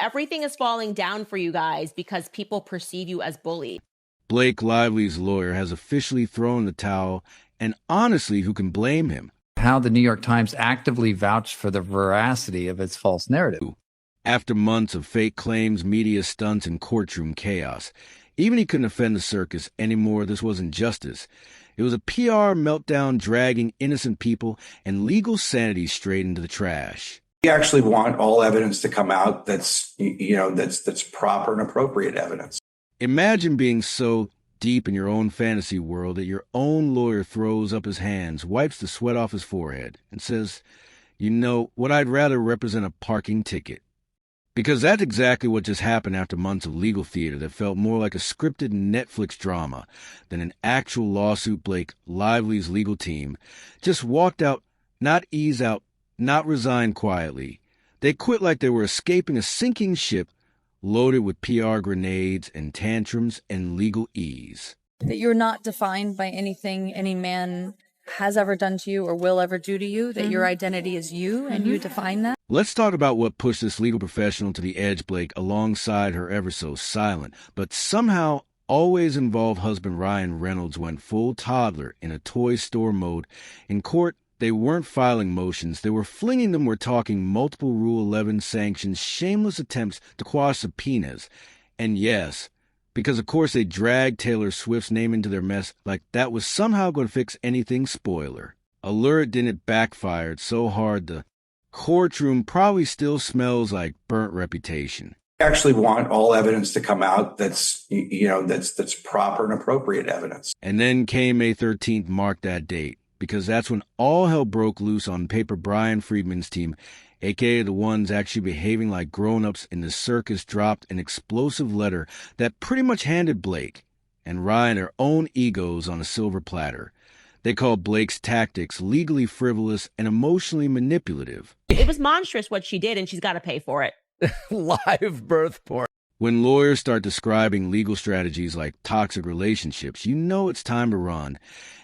Everything is falling down for you guys because people perceive you as bullies. Blake Lively's lawyer has officially thrown the towel, and honestly, who can blame him? How the New York Times actively vouched for the veracity of its false narrative. After months of fake claims, media stunts, and courtroom chaos, even he couldn't offend the circus anymore. This wasn't justice. It was a PR meltdown dragging innocent people and legal sanity straight into the trash. We actually want all evidence to come out that's proper and appropriate evidence. Imagine being so deep in your own fantasy world that your own lawyer throws up his hands, wipes the sweat off his forehead, and says, "You know, what I'd rather represent a parking ticket." Because that's exactly what just happened after months of legal theater that felt more like a scripted Netflix drama than an actual lawsuit. Blake Lively's legal team just walked out, not ease out, not resign quietly. They quit like they were escaping a sinking ship loaded with PR grenades and tantrums and legal ease. That you're not defined by anything any man has ever done to you or will ever do to you, that your identity is you and you define that. Let's talk about what pushed this legal professional to the edge, Blake, alongside her ever so silent, but somehow always involved husband Ryan Reynolds went full toddler in a toy store mode. In court, they weren't filing motions, they were flinging them. We're talking multiple Rule 11 sanctions, shameless attempts to quash subpoenas. And yes, because of course they dragged Taylor Swift's name into their mess like that was somehow going to fix anything. Spoiler alert, didn't it backfired so hard the courtroom probably still smells like burnt reputation. We actually want all evidence to come out that's proper and appropriate evidence. And then came May 13th, marked that date, because that's when all hell broke loose on paper. Brian Friedman's team, aka the ones actually behaving like grown-ups in the circus, dropped an explosive letter that pretty much handed Blake and Ryan their own egos on a silver platter. They called Blake's tactics legally frivolous and emotionally manipulative. It was monstrous what she did, and she's got to pay for it. Live birth porn. When lawyers start describing legal strategies like toxic relationships, you know it's time to run.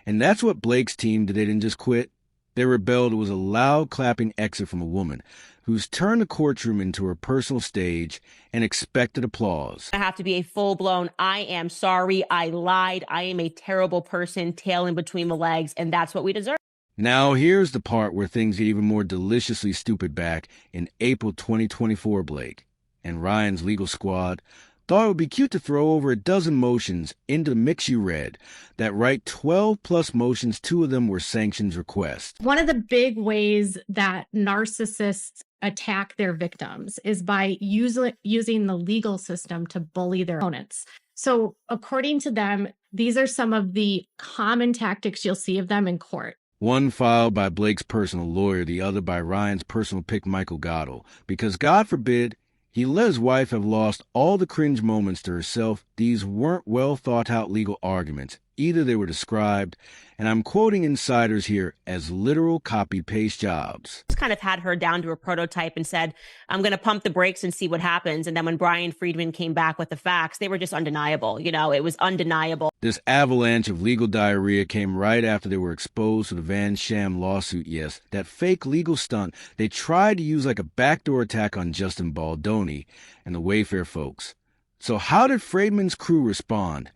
And that's what Blake's team did. They didn't just quit. They rebelled. It was a loud clapping exit from a woman who's turned the courtroom into her personal stage and expected applause. I have to be a full-blown, I am sorry, I lied, I am a terrible person, tail in between the legs, and that's what we deserve. Now here's the part where things get even more deliciously stupid. Back in April 2024, Blake and Ryan's legal squad thought it would be cute to throw over a dozen motions into the mix. You read that right, 12 plus motions, 2 of them were sanctions requests. One of the big ways that narcissists attack their victims is by using the legal system to bully their opponents. So according to them, these are some of the common tactics you'll see of them in court. One filed by Blake's personal lawyer, the other by Ryan's personal pick, Michael Goddell, because God forbid he let his wife have lost all the cringe moments to herself. These weren't well thought out legal arguments. Either they were described, and I'm quoting insiders here, as literal copy-paste jobs. Just kind of had her down to a prototype and said, I'm going to pump the brakes and see what happens. And then when Brian Friedman came back with the facts, they were just undeniable. You know, it was undeniable. This avalanche of legal diarrhea came right after they were exposed to the Van Sham lawsuit. Yes, that fake legal stunt they tried to use like a backdoor attack on Justin Baldoni and the Wayfair folks. So how did Friedman's crew respond?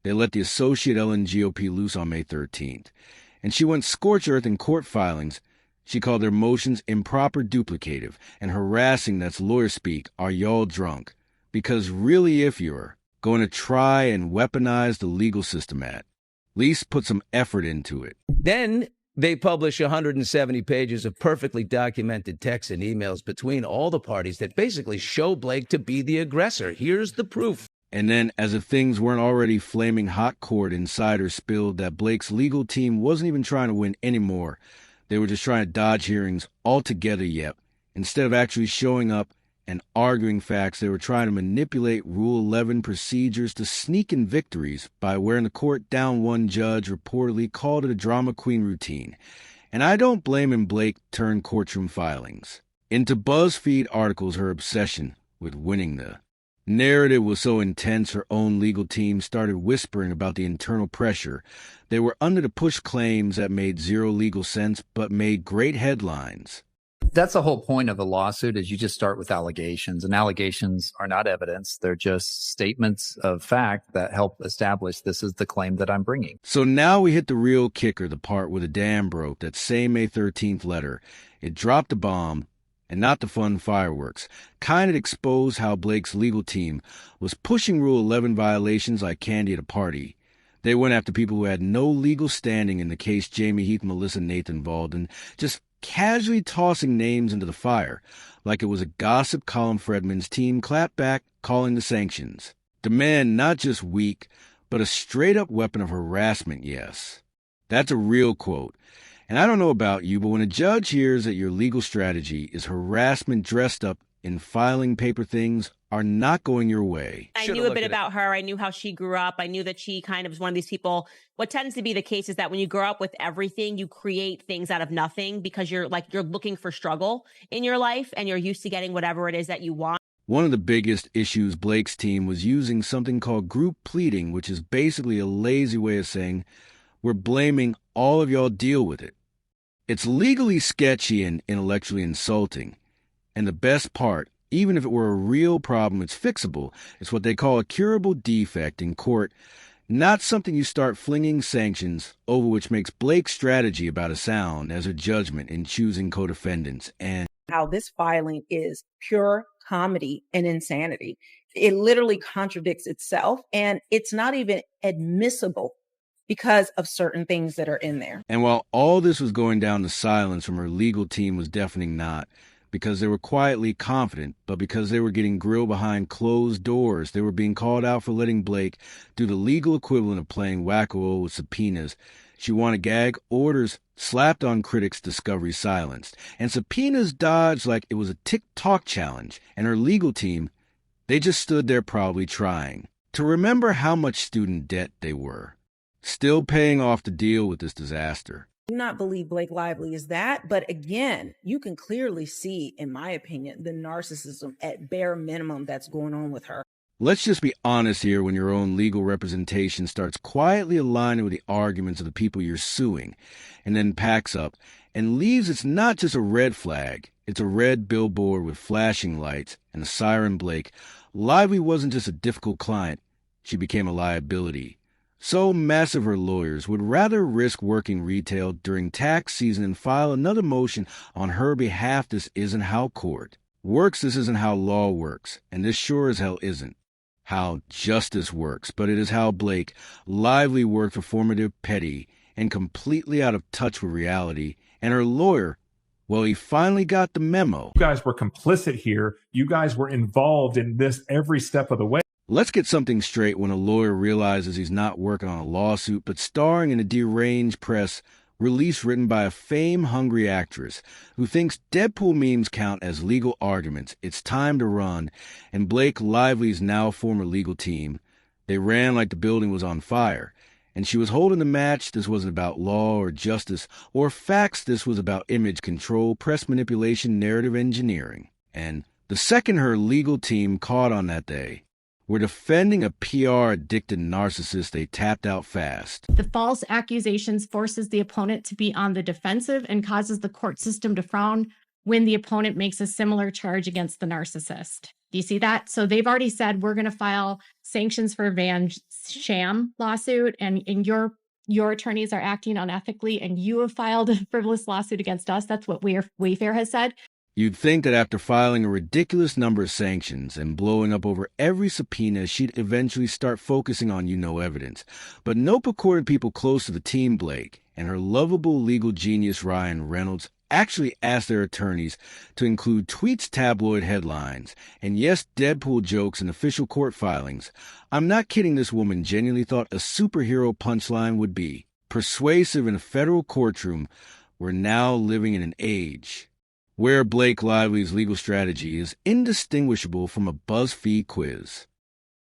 They let the associate Ellen GOP loose on May 13th, and she went scorched earth in court filings. She called their motions improper, duplicative, and harassing. That's lawyer speak. Are y'all drunk? Because really, if you're going to try and weaponize the legal system, at least put some effort into it. Then they publish 170 pages of perfectly documented texts and emails between all the parties that basically show Blake to be the aggressor. Here's the proof. And then, as if things weren't already flaming hot, court insiders spilled that Blake's legal team wasn't even trying to win anymore. They were just trying to dodge hearings altogether. Yep. Instead of actually showing up and arguing facts, they were trying to manipulate Rule 11 procedures to sneak in victories by wearing the court down. One judge reportedly called it a drama queen routine. And I don't blame him. Blake turned courtroom filings into BuzzFeed articles. Her obsession with winning the narrative was so intense, her own legal team started whispering about the internal pressure. They were under to push claims that made zero legal sense but made great headlines. That's the whole point of a lawsuit is you just start with allegations, and allegations are not evidence. They're just statements of fact that help establish this is the claim that I'm bringing. So now we hit the real kicker, the part where the dam broke, that same May 13th letter. It dropped the bomb, and not the fun fireworks. Kind of exposed how Blake's legal team was pushing Rule 11 violations like candy at a party. They went after people who had no legal standing in the case Jamie Heath, Melissa Nathan involved, and just casually tossing names into the fire, like it was a gossip column Fredman's team clapped back, calling the sanctions. Demand not just weak, but a straight-up weapon of harassment, yes. That's a real quote. And I don't know about you, but when a judge hears that your legal strategy is harassment dressed up in filing paper things are not going your way. I knew a bit about her. I knew how she grew up. I knew that she kind of was one of these people. What tends to be the case is that when you grow up with everything, you create things out of nothing because you're looking for struggle in your life and you're used to getting whatever it is that you want. One of the biggest issues Blake's team was using something called group pleading, which is basically a lazy way of saying, we're blaming all of y'all, deal with it. It's legally sketchy and intellectually insulting. And the best part, even if it were a real problem, it's fixable. It's what they call a curable defect in court, not something you start flinging sanctions over, which makes Blake's strategy about a sound as her judgment in choosing co-defendants. And how this filing is pure comedy and insanity. It literally contradicts itself, and it's not even admissible because of certain things that are in there. And while all this was going down, the silence from her legal team was deafening, not because they were quietly confident, but because they were getting grilled behind closed doors. They were being called out for letting Blake do the legal equivalent of playing whack-a-mole with subpoenas. She wanted gag orders slapped on critics, discovery silenced, and subpoenas dodged like it was a TikTok challenge. And her legal team, they just stood there proudly trying to remember how much student debt they were, still paying off to deal with this disaster. Do not believe Blake Lively is that. But again, you can clearly see, in my opinion, the narcissism at bare minimum that's going on with her. Let's just be honest here. When your own legal representation starts quietly aligning with the arguments of the people you're suing and then packs up and leaves, it's not just a red flag. It's a red billboard with flashing lights and a siren. Blake Lively wasn't just a difficult client. She became a liability. So massive her lawyers would rather risk working retail during tax season and file another motion on her behalf. This isn't how court works. This isn't how law works. And this sure as hell isn't how justice works. But it is how Blake Lively worked, performative, petty, and completely out of touch with reality. And her lawyer, well, he finally got the memo. You guys were complicit here. You guys were involved in this every step of the way. Let's get something straight. When a lawyer realizes he's not working on a lawsuit, but starring in a deranged press release written by a fame-hungry actress who thinks Deadpool memes count as legal arguments, it's time to run. And Blake Lively's now former legal team, they ran like the building was on fire. And she was holding the match. This wasn't about law or justice or facts. This was about image control, press manipulation, narrative engineering. And the second her legal team caught on that day, we're defending a PR-addicted narcissist they tapped out fast. The false accusations forces the opponent to be on the defensive and causes the court system to frown when the opponent makes a similar charge against the narcissist. Do you see that? So they've already said, we're going to file sanctions for Van Sham lawsuit, and your attorneys are acting unethically, and you have filed a frivolous lawsuit against us. That's what Wayfair has said. You'd think that after filing a ridiculous number of sanctions and blowing up over every subpoena, she'd eventually start focusing on evidence. But nope, according to people close to the team, Blake and her lovable legal genius Ryan Reynolds actually asked their attorneys to include tweets, tabloid headlines, and yes, Deadpool jokes in official court filings. I'm not kidding, this woman genuinely thought a superhero punchline would be persuasive in a federal courtroom. We're now living in an age where Blake Lively's legal strategy is indistinguishable from a BuzzFeed quiz.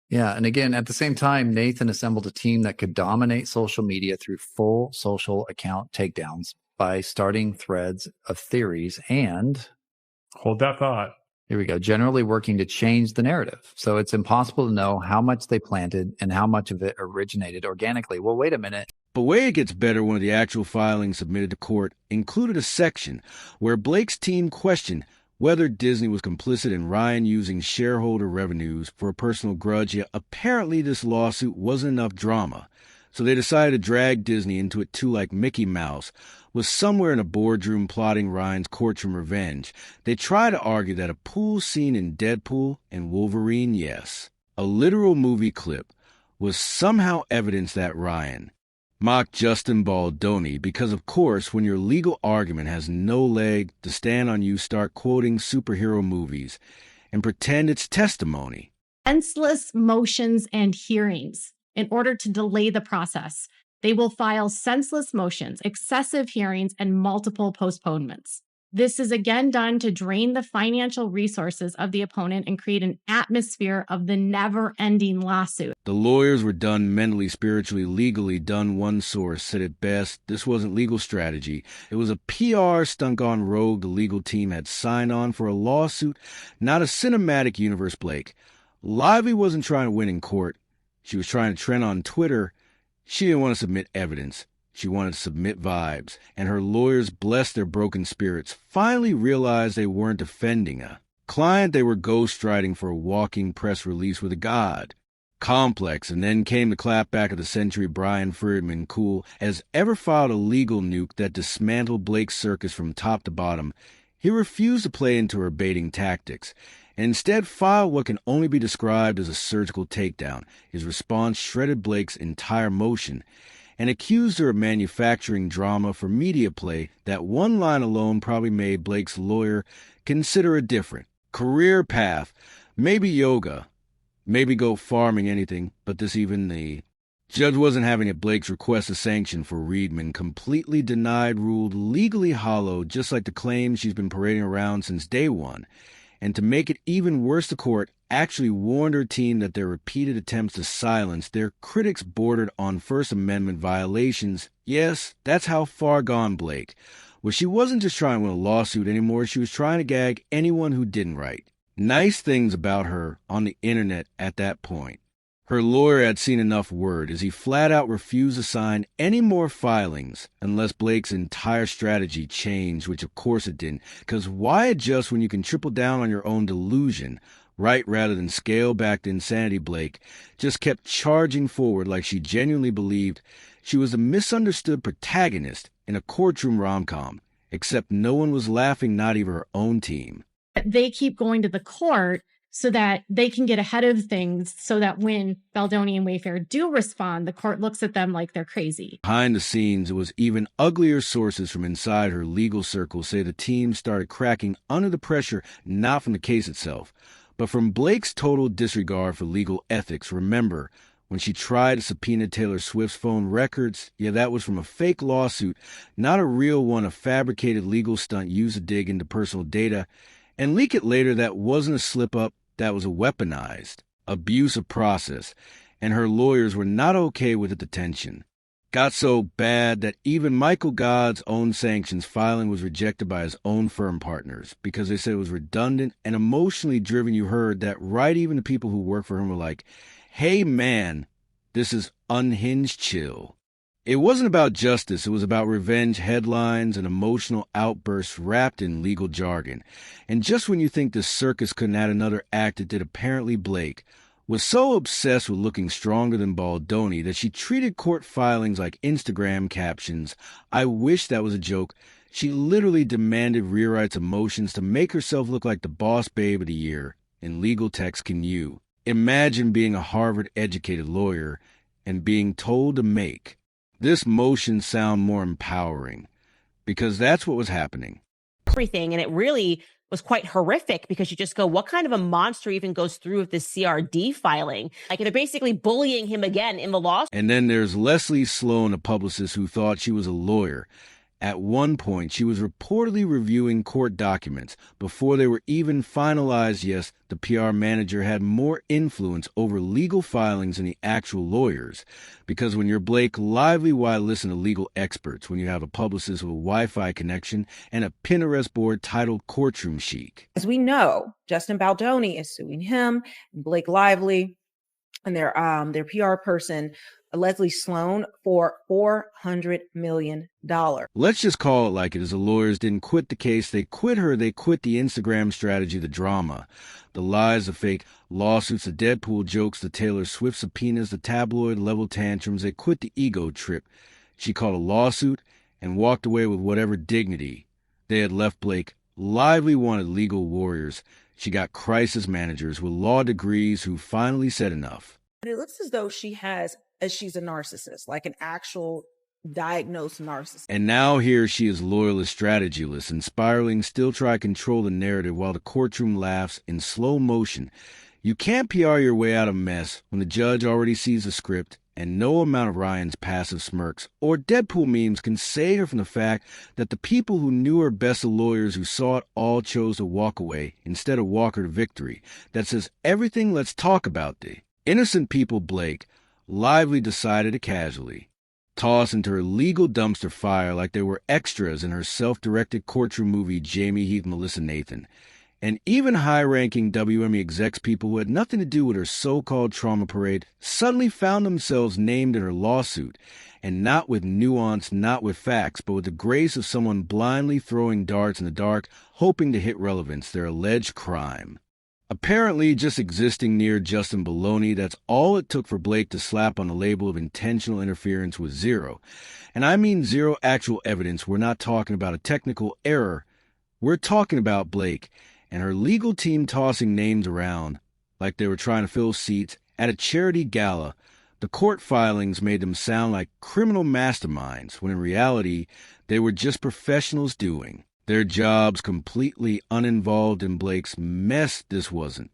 Yeah, and again, at the same time, Nathan assembled a team that could dominate social media through full social account takedowns by starting threads of theories and... Hold that thought. Here we go. Generally working to change the narrative. So it's impossible to know how much they planted and how much of it originated organically. Well, wait a minute. But way it gets better, one of the actual filings submitted to court included a section where Blake's team questioned whether Disney was complicit in Ryan using shareholder revenues for a personal grudge, yet apparently this lawsuit wasn't enough drama. So they decided to drag Disney into it too, like Mickey Mouse was somewhere in a boardroom plotting Ryan's courtroom revenge. They try to argue that a pool scene in Deadpool and Wolverine, yes, a literal movie clip, was somehow evidence that Ryan mocked Justin Baldoni because, of course, when your legal argument has no leg to stand on, you start quoting superhero movies and pretend it's testimony. Senseless motions and hearings in order to delay the process. They will file senseless motions, excessive hearings, and multiple postponements. This is again done to drain the financial resources of the opponent and create an atmosphere of the never-ending lawsuit. The lawyers were done mentally, spiritually, legally done. One source said it best: this wasn't legal strategy. It was a PR stunt gone rogue. The legal team had signed on for a lawsuit, not a cinematic universe, Blake. Lively wasn't trying to win in court. She was trying to trend on Twitter. She didn't want to submit evidence. She wanted to submit vibes, and her lawyers, bless their broken spirits, finally realized they weren't defending a client. They were ghostwriting for a walking press release with a god. Complex, and then came the clapback of the century. Brian Friedman, cool as ever, filed a legal nuke that dismantled Blake's circus from top to bottom. He refused to play into her baiting tactics, and instead filed what can only be described as a surgical takedown. His response shredded Blake's entire motion and accused her of manufacturing drama for media play. That one line alone probably made Blake's lawyer consider a different career path, maybe yoga, maybe go farming, anything but this. Even the judge wasn't having it. Blake's request of sanction for Friedman, completely denied, ruled legally hollow, just like the claims she's been parading around since day one. And to make it even worse, the court actually warned her team that their repeated attempts to silence their critics bordered on First Amendment violations. Yes, that's how far gone Blake was. She wasn't just trying to win a lawsuit anymore. She was trying to gag anyone who didn't write nice things about her on the internet at that point. Her lawyer had seen enough word as he flat out refused to sign any more filings unless Blake's entire strategy changed, which of course it didn't, because why adjust when you can triple down on your own delusion, right, rather than scale back to insanity? Blake just kept charging forward like she genuinely believed she was a misunderstood protagonist in a courtroom rom-com, except no one was laughing, not even her own team. They keep going to the court so that they can get ahead of things, so that when Baldoni and Wayfair do respond, the court looks at them like they're crazy. Behind the scenes, it was even uglier. Sources from inside her legal circle say the team started cracking under the pressure, not from the case itself, but from Blake's total disregard for legal ethics. Remember, when she tried to subpoena Taylor Swift's phone records, yeah, that was from a fake lawsuit, not a real one, a fabricated legal stunt used to dig into personal data and leak it later. That wasn't a slip-up. That was a weaponized abuse of process, and her lawyers were not okay with the detention. Got so bad that even Michael Godd's own sanctions filing was rejected by his own firm partners because they said it was redundant and emotionally driven. You heard that right. Even the people who work for him were like, hey man, this is unhinged chill. It wasn't about justice. It was about revenge headlines and emotional outbursts wrapped in legal jargon. And just when you think this circus couldn't add another act, it did. Apparently Blake was so obsessed with looking stronger than Baldoni that she treated court filings like Instagram captions. I wish that was a joke. She literally demanded rewrites of motions to make herself look like the boss babe of the year. In legal text, can you imagine being a Harvard-educated lawyer and being told to make this motion sound more empowering? Because that's what was happening. Everything. And it really was quite horrific because you just go, what kind of a monster even goes through with this CRD filing? Like, they're basically bullying him again in the lawsuit. And then there's Leslie Sloan, a publicist who thought she was a lawyer. At one point, she was reportedly reviewing court documents before they were even finalized. Yes, the PR manager had more influence over legal filings than the actual lawyers. Because when you're Blake Lively, why listen to legal experts when you have a publicist with a Wi-Fi connection and a Pinterest board titled Courtroom Chic? As we know, Justin Baldoni is suing him, Blake Lively, and their PR person Leslie Sloan for $400 million. Let's just call it like it is. The lawyers didn't quit the case. They quit her. They quit the Instagram strategy, the drama, the lies, the fake lawsuits, the Deadpool jokes, the Taylor Swift subpoenas, the tabloid level tantrums. They quit the ego trip. She called a lawsuit and walked away with whatever dignity they had left Blake. Lively wanted legal warriors. She got crisis managers with law degrees who finally said enough. But it looks as though she's a narcissist, like an actual diagnosed narcissist. And now here she is, loyalist, strategyless, and spiraling, still try to control the narrative while the courtroom laughs in slow motion. You can't PR your way out of mess when the judge already sees the script, and no amount of Ryan's passive smirks or Deadpool memes can save her from the fact that the people who knew her best, the lawyers who saw it all, chose to walk away instead of walk her to victory. That says everything. Let's talk about the innocent people Blake Lively decided to casually toss into her legal dumpster fire like they were extras in her self-directed courtroom movie Jamie Heath, Melissa Nathan. And even high-ranking WME execs, people who had nothing to do with her so-called trauma parade, suddenly found themselves named in her lawsuit, and not with nuance, not with facts, but with the grace of someone blindly throwing darts in the dark, hoping to hit relevance, their alleged crime. Apparently just existing near Justin Baloney, that's all it took for Blake to slap on the label of intentional interference with zero. And I mean zero actual evidence. We're not talking about a technical error. We're talking about Blake and her legal team tossing names around like they were trying to fill seats at a charity gala. The court filings made them sound like criminal masterminds, when in reality, they were just professionals doing their jobs, completely uninvolved in Blake's mess. This wasn't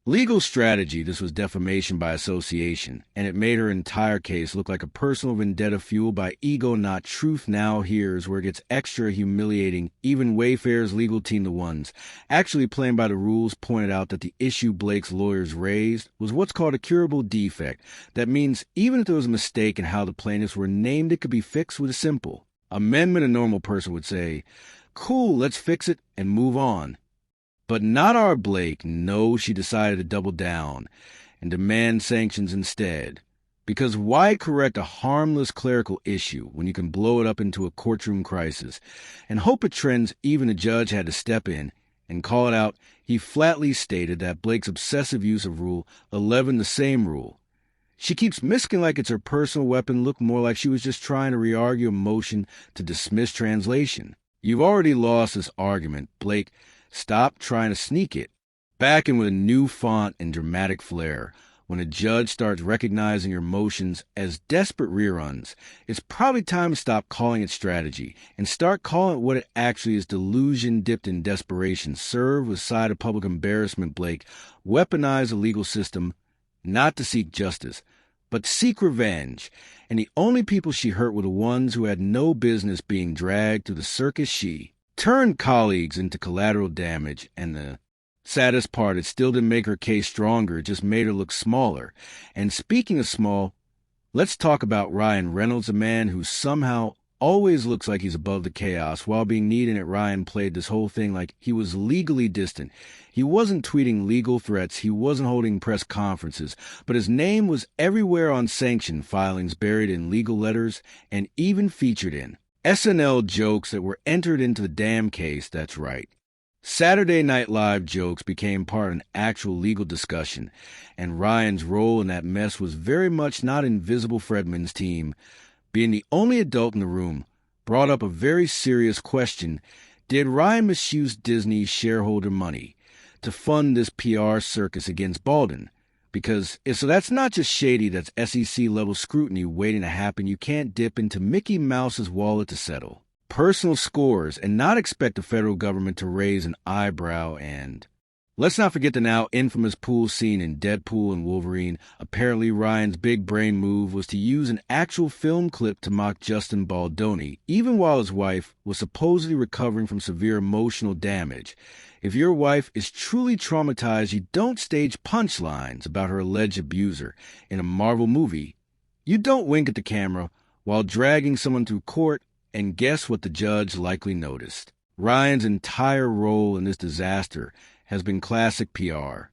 legal strategy. This was defamation by association, and it made her entire case look like a personal vendetta fueled by ego, not truth. Now here's where it gets extra humiliating. Even Wayfair's legal team, the ones actually playing by the rules, pointed out that the issue Blake's lawyers raised was what's called a curable defect. That means even if there was a mistake in how the plaintiffs were named, it could be fixed with a simple amendment. A normal person would say, cool, let's fix it and move on. But not our Blake. No, she decided to double down and demand sanctions instead. Because why correct a harmless clerical issue when you can blow it up into a courtroom crisis and hope it trends? Even the judge had to step in and call it out. He flatly stated that Blake's obsessive use of Rule 11, the same rule she keeps missing like it's her personal weapon, looked more like she was just trying to re-argue a motion to dismiss translation. You've already lost this argument, Blake. Stop trying to sneak it. Back in with a new font and dramatic flair. When a judge starts recognizing your motions as desperate reruns, it's probably time to stop calling it strategy and start calling it what it actually is: delusion dipped in desperation. Serve with side of public embarrassment, Blake. Weaponize the legal system, not to seek justice, but seek revenge. And the only people she hurt were the ones who had no business being dragged through the circus. She turned colleagues into collateral damage, and the saddest part, it still didn't make her case stronger, it just made her look smaller. And speaking of small, let's talk about Ryan Reynolds, a man who somehow always looks like he's above the chaos. While being neat in it, Ryan played this whole thing like he was legally distant. He wasn't tweeting legal threats, he wasn't holding press conferences, but his name was everywhere on sanction filings, buried in legal letters, and even featured in SNL jokes that were entered into the damn case. That's right. Saturday Night Live jokes became part of an actual legal discussion, and Ryan's role in that mess was very much not invisible. Fredman's team, being the only adult in the room, brought up a very serious question. Did Ryan misuse Disney's shareholder money to fund this PR circus against Baldwin? Because so that's not just shady, that's SEC-level scrutiny waiting to happen. You can't dip into Mickey Mouse's wallet to settle personal scores and not expect the federal government to raise an eyebrow. And let's not forget the now infamous pool scene in Deadpool and Wolverine. Apparently, Ryan's big brain move was to use an actual film clip to mock Justin Baldoni, even while his wife was supposedly recovering from severe emotional damage. If your wife is truly traumatized, you don't stage punchlines about her alleged abuser in a Marvel movie. You don't wink at the camera while dragging someone through court. And guess what the judge likely noticed? Ryan's entire role in this disaster has been classic PR.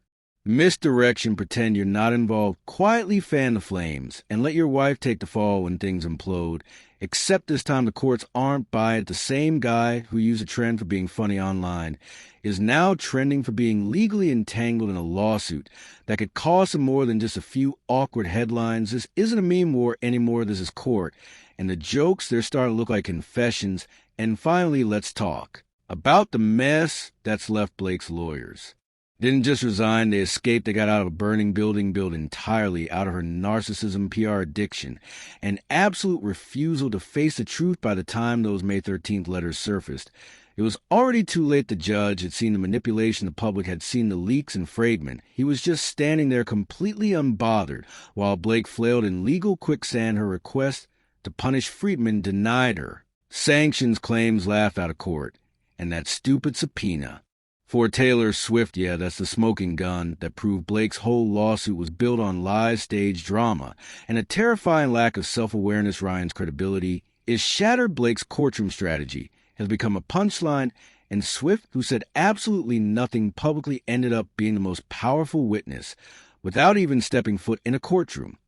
Misdirection, pretend you're not involved, quietly fan the flames, and let your wife take the fall when things implode. Except this time the courts aren't by it. The same guy who used a trend for being funny online is now trending for being legally entangled in a lawsuit that could cost him more than just a few awkward headlines. This isn't a meme war anymore, this is court. And the jokes, they're starting to look like confessions. And finally, let's talk about the mess that's left Blake's lawyers. Didn't just resign, they escaped, they got out of a burning building built entirely out of her narcissism, PR addiction, and absolute refusal to face the truth by the time those May 13th letters surfaced. It was already too late. The judge had seen the manipulation, the public had seen the leaks and Friedman. He was just standing there completely unbothered while Blake flailed in legal quicksand. Her request to punish Friedman denied her. Sanctions claims laughed out of court. And that stupid subpoena. For Taylor Swift, yeah, that's the smoking gun that proved Blake's whole lawsuit was built on lies, stage drama, and a terrifying lack of self-awareness. Ryan's credibility is shattered. Blake's courtroom strategy has become a punchline, and Swift, who said absolutely nothing publicly, ended up being the most powerful witness without even stepping foot in a courtroom.